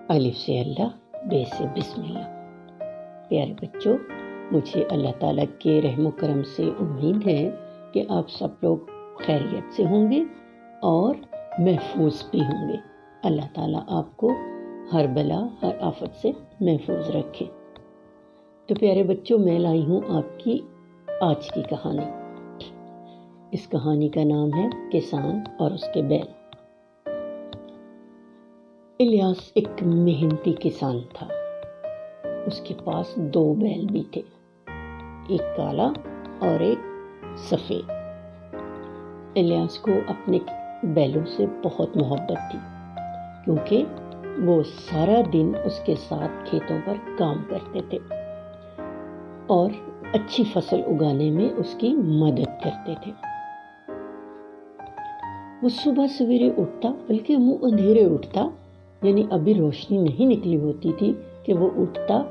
الف سے اللہ، بے سے بسم اللہ۔ پیارے بچوں، مجھے اللہ تعالیٰ کے رحم و کرم سے امید ہے کہ آپ سب لوگ خیریت سے ہوں گے اور محفوظ بھی ہوں گے۔ اللہ تعالیٰ آپ کو ہر بلا ہر آفت سے محفوظ رکھے۔ تو پیارے بچوں، میں لائی ہوں آپ کی آج کی کہانی۔ اس کہانی کا نام ہے کسان اور اس کے بیل۔ الیاس ایک محنتی کسان تھا۔ اس کے پاس 2 بیل بھی تھے، ایک کالا اور ایک سفید۔ الیاس کو اپنے بیلوں سے بہت محبت تھی، کیونکہ وہ سارا دن اس کے ساتھ کھیتوں پر کام کرتے تھے اور اچھی فصل اگانے میں اس کی مدد کرتے تھے۔ وہ صبح سویرے اٹھتا، بلکہ منہ اندھیرے اٹھتا، یعنی ابھی روشنی نہیں نکلی ہوتی تھی کہ وہ اٹھتا،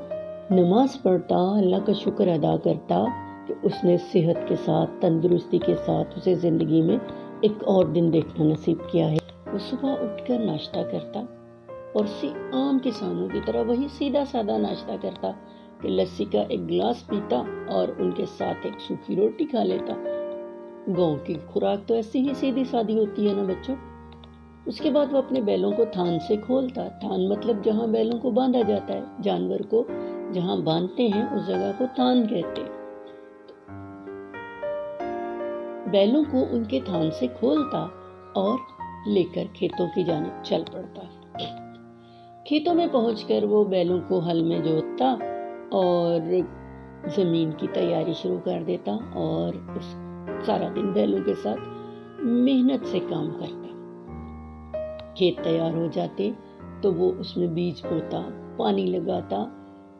نماز پڑھتا، اللہ کا شکر ادا کرتا کہ اس نے صحت کے ساتھ، تندرستی کے ساتھ اسے زندگی میں ایک اور دن دیکھنا نصیب کیا ہے۔ وہ صبح اٹھ کر ناشتہ کرتا اور عام کسانوں کی طرح وہی سیدھا سادہ ناشتہ کرتا کہ لسی کا ایک گلاس پیتا اور ان کے ساتھ ایک سوکھی روٹی کھا لیتا۔ گاؤں کی خوراک تو ایسی ہی سیدھی سادی ہوتی ہے نا بچوں۔ اس کے بعد وہ اپنے بیلوں کو تھان سے کھولتا۔ تھان مطلب جہاں بیلوں کو باندھا جاتا ہے، جانور کو جہاں باندھتے ہیں اس جگہ کو تھان کہتے ہیں۔ بیلوں کو ان کے تھان سے کھولتا اور لے کر کھیتوں کی جانب چل پڑتا۔ کھیتوں میں پہنچ کر وہ بیلوں کو ہل میں جوتتا اور زمین کی تیاری شروع کر دیتا اور سارا دن بیلوں کے ساتھ محنت سے کام کرتا۔ کھیت تیار ہو جاتے تو وہ اس میں بیج بوتا، پانی لگاتا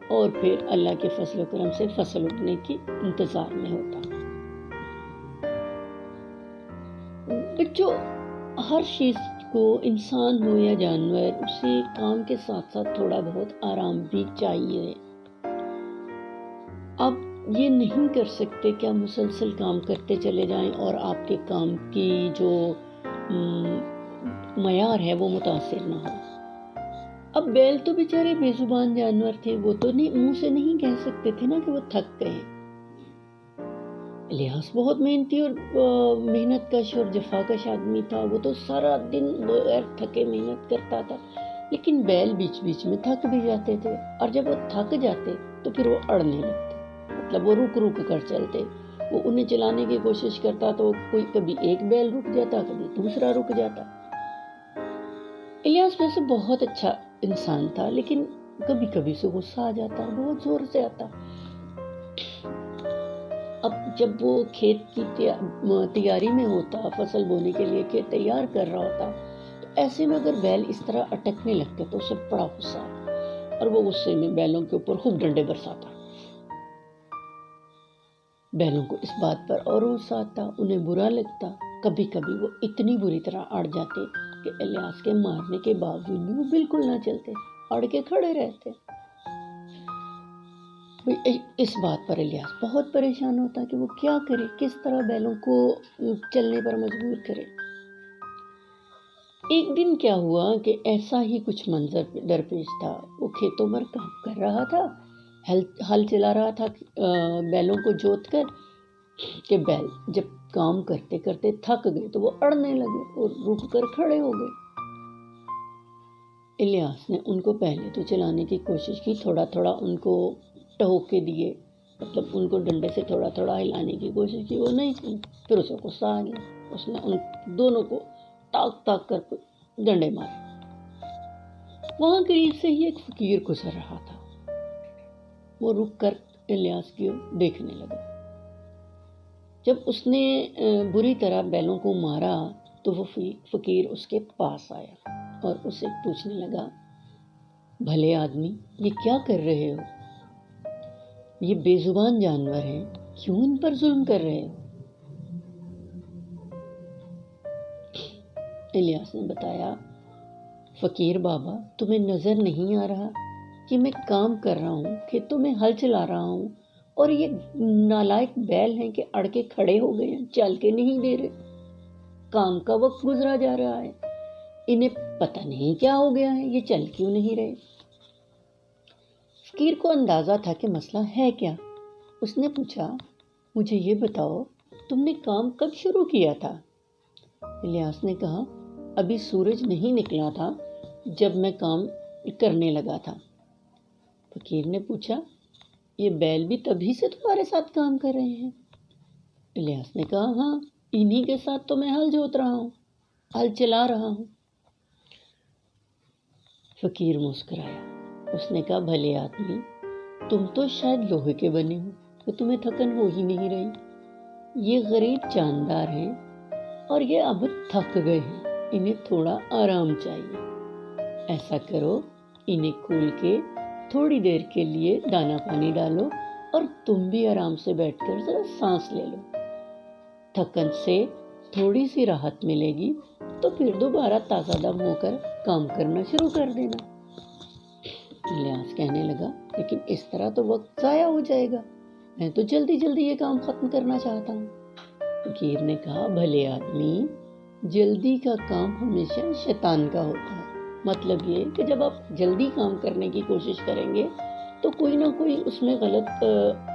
اور پھر اللہ کے فضل و کرم سے فصل اگنے کے انتظار میں ہوتا۔ بچوں، ہر چیز کو، انسان ہو یا جانور، اسے کام کے ساتھ ساتھ تھوڑا بہت آرام بھی چاہیے۔ آپ یہ نہیں کر سکتے کہ آپ مسلسل کام کرتے چلے جائیں اور آپ کے کام کی جو معیار ہے وہ متاثر نہ ہو۔ اب بیل تو بیچارے بے زبان جانور تھے، وہ تو منہ سے نہیں کہہ سکتے تھے نا کہ وہ تھک گئے۔ الیاس بہت محنتی اور محنت کش اور جفاکش آدمی تھا۔ وہ تو سارا دن بغیر تھکے محنت کرتا تھا، لیکن بیل بیچ بیچ میں تھک بھی جاتے تھے، اور جب وہ تھک جاتے تو پھر وہ اڑنے لگتے، مطلب وہ رک رک کر چلتے۔ وہ انہیں چلانے کی کوشش کرتا تو کبھی ایک بیل رک جاتا، کبھی دوسرا رک جاتا۔ الیاس ویسے بہت اچھا انسان تھا، لیکن کبھی کبھی سے غصہ آ جاتا، بہت زور سے آتا۔ اب جب وہ کھیت کی تیاری میں ہوتا، فصل بونے کے لیے کھیت تیار کر رہا ہوتا، تو ایسے میں اگر بیل اس طرح اٹکنے لگتے تو اسے بڑا غصہ آتا اور وہ غصے میں بیلوں کے اوپر خوب ڈنڈے برساتا۔ بیلوں کو اس بات پر اور غصہ آتا، انہیں برا لگتا۔ کبھی کبھی وہ اتنی بری طرح اڑ جاتے کہ الیاس کے مارنے کے باوجود بھی وہ بالکل نہ چلتے، اڑ کے کھڑے رہتے۔ اس بات پر الیاس بہت پریشان ہوتا کہ وہ کیا کرے، کس طرح بیلوں کو چلنے پر مجبور کرے۔ ایک دن کیا ہوا کہ ایسا ہی کچھ منظر درپیش تھا۔ وہ کھیتوں پر کام کر رہا تھا، ہل چلا رہا تھا بیلوں کو جوت کر، کہ بیل جب کام کرتے کرتے تھک گئے تو وہ اڑنے لگے اور رک کر کھڑے ہو گئے۔ الیاس نے ان کو پہلے تو چلانے کی کوشش کی، تھوڑا تھوڑا ان کو ٹہوکے دیے، مطلب ان کو ڈنڈے سے تھوڑا تھوڑا ہلانے کی کوشش کی، وہ نہیں کی۔ پھر اسے غصہ آ گیا، اس نے ان دونوں کو تاک تاک کر ڈنڈے مارے۔ وہاں قریب سے ہی ایک فقیر گزر رہا تھا، وہ رک کر الیاس کی دیکھنے لگا۔ جب اس نے بری طرح بیلوں کو مارا تو وہ فقیر اس کے پاس آیا اور اسے پوچھنے لگا، بھلے آدمی، یہ کیا کر رہے ہو؟ یہ بے زبان جانور ہیں، کیوں ان پر ظلم کر رہے ہو؟ الیاس نے بتایا، فقیر بابا، تمہیں نظر نہیں آ رہا کہ میں کام کر رہا ہوں، کھیتوں میں ہل چلا رہا ہوں، اور یہ نالائق بیل ہیں کہ اڑ کے کھڑے ہو گئے ہیں، چل کے نہیں دے رہے، کام کا وقت گزرا جا رہا ہے۔ انہیں پتہ نہیں کیا ہو گیا ہے، یہ چل کیوں نہیں رہے۔ فقیر کو اندازہ تھا کہ مسئلہ ہے کیا۔ اس نے پوچھا، مجھے یہ بتاؤ تم نے کام کب شروع کیا تھا؟ الیاس نے کہا، ابھی سورج نہیں نکلا تھا جب میں کام کرنے لگا تھا۔ فقیر نے پوچھا، یہ بیل بھی تبھی سے تمہارے ساتھ کام کر رہے ہیں؟ الیاس نے کہا، ہاں، انہی کے ساتھ تو میں ہل جوت رہا ہوں، ہل چلا رہا ہوں۔ فقیر مسکرایا۔ اس نے کہا، بھلے آدمی، تم تو شاید لوہے کے بنے ہو کہ تمہیں تھکن ہو ہی نہیں رہی۔ یہ غریب جاندار ہیں اور یہ اب تھک گئے ہیں، انہیں تھوڑا آرام چاہیے۔ ایسا کرو، انہیں کھول کے تھوڑی دیر کے لیے دانا پانی ڈالو اور تم بھی آرام سے بیٹھ کر ذرا سانس لے لو۔ تھکن سے تھوڑی سی راحت ملے گی تو پھر دوبارہ تازہ دم ہو کر کام کرنا شروع کر دینا۔ الیاس کہنے لگا، لیکن اس طرح تو وقت ضائع ہو جائے گا، میں تو جلدی جلدی یہ کام ختم کرنا چاہتا ہوں۔ فقیر نے کہا، بھلے آدمی، جلدی کا کام ہمیشہ شیطان کا ہوتا ہے۔ مطلب یہ کہ جب آپ جلدی کام کرنے کی کوشش کریں گے تو کوئی نہ کوئی اس میں غلط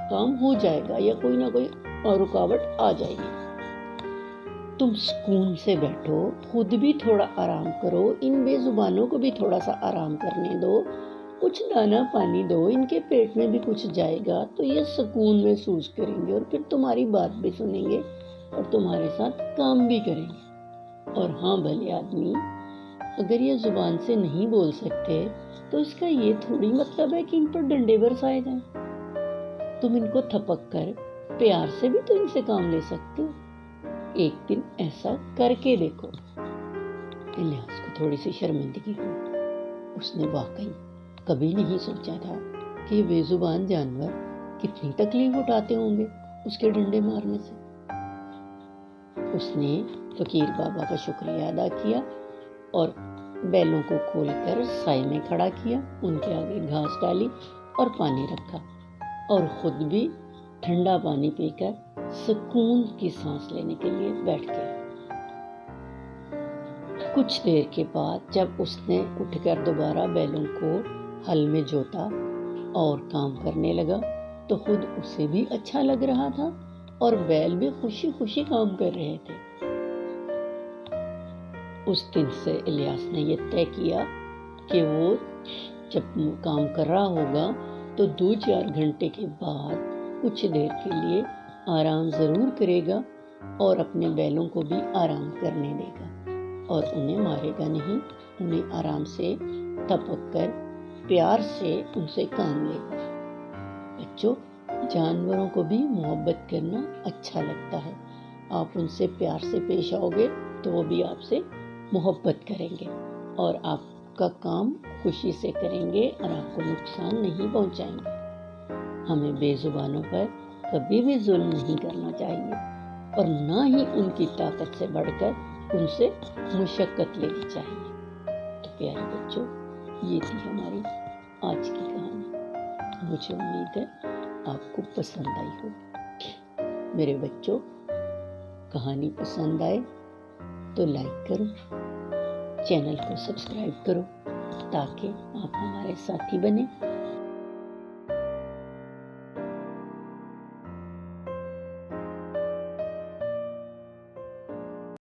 کام ہو جائے گا یا کوئی نہ کوئی رکاوٹ آ جائے گی۔ تم سکون سے بیٹھو، خود بھی تھوڑا آرام کرو، ان بے زبانوں کو بھی تھوڑا سا آرام کرنے دو، کچھ دانا پانی دو، ان کے پیٹ میں بھی کچھ جائے گا تو یہ سکون محسوس کریں گے اور پھر تمہاری بات بھی سنیں گے اور تمہارے ساتھ کام بھی کریں گے۔ اور ہاں بھلے آدمی، اگر یہ زبان سے نہیں بول سکتے تو اس کا یہ تھوڑی مطلب ہے کہ ان پر ڈنڈے برسائے جائیں۔ تم ان کو تھپک کر پیار سے بھی تو ان سے کام لے سکتے ہو۔ ایک دن ایسا کر کے دیکھو۔ الیاس کو تھوڑی سی شرمندگی ہوئی۔ اس نے واقعی کبھی نہیں سوچا تھا کہ یہ بے زبان جانور کتنی تکلیف اٹھاتے ہوں گے اس کے ڈنڈے مارنے سے۔ اس نے فقیر بابا کا شکریہ ادا کیا اور بیلوں کو کھول کر سائے میں کھڑا کیا، ان کے آگے گھاس ڈالی اور پانی رکھا اور خود بھی ٹھنڈا پانی پی کر سکون کی سانس لینے کے لیے بیٹھ گیا۔ کچھ دیر کے بعد جب اس نے اٹھ کر دوبارہ بیلوں کو ہل میں جوتا اور کام کرنے لگا تو خود اسے بھی اچھا لگ رہا تھا اور بیل بھی خوشی خوشی کام کر رہے تھے۔ اس دن سے الیاس نے یہ طے کیا کہ وہ جب کام کر رہا ہوگا تو 2-4 گھنٹے کے بعد کچھ دیر کے لیے آرام ضرور کرے گا اور اپنے بیلوں کو بھی آرام کرنے دے گا اور انہیں مارے گا نہیں، انہیں آرام سے تھپک کر پیار سے ان سے کام لے گا۔ بچوں، جانوروں کو بھی محبت کرنا اچھا لگتا ہے۔ آپ ان سے پیار سے پیش آؤ گے تو وہ بھی آپ سے محبت کریں گے اور آپ کا کام خوشی سے کریں گے اور آپ کو نقصان نہیں پہنچائیں گے۔ ہمیں بے زبانوں پر کبھی بھی ظلم نہیں کرنا چاہیے اور نہ ہی ان کی طاقت سے بڑھ کر ان سے مشقت لینی چاہیے۔ تو پیارے بچوں، یہ تھی ہماری آج کی کہانی۔ مجھے امید ہے آپ کو پسند آئی ہوگی۔ میرے بچوں، کہانی پسند آئے تو لائک کرو، چینل کو سبسکرائب کرو تاکہ آپ ہمارے ساتھی بنیں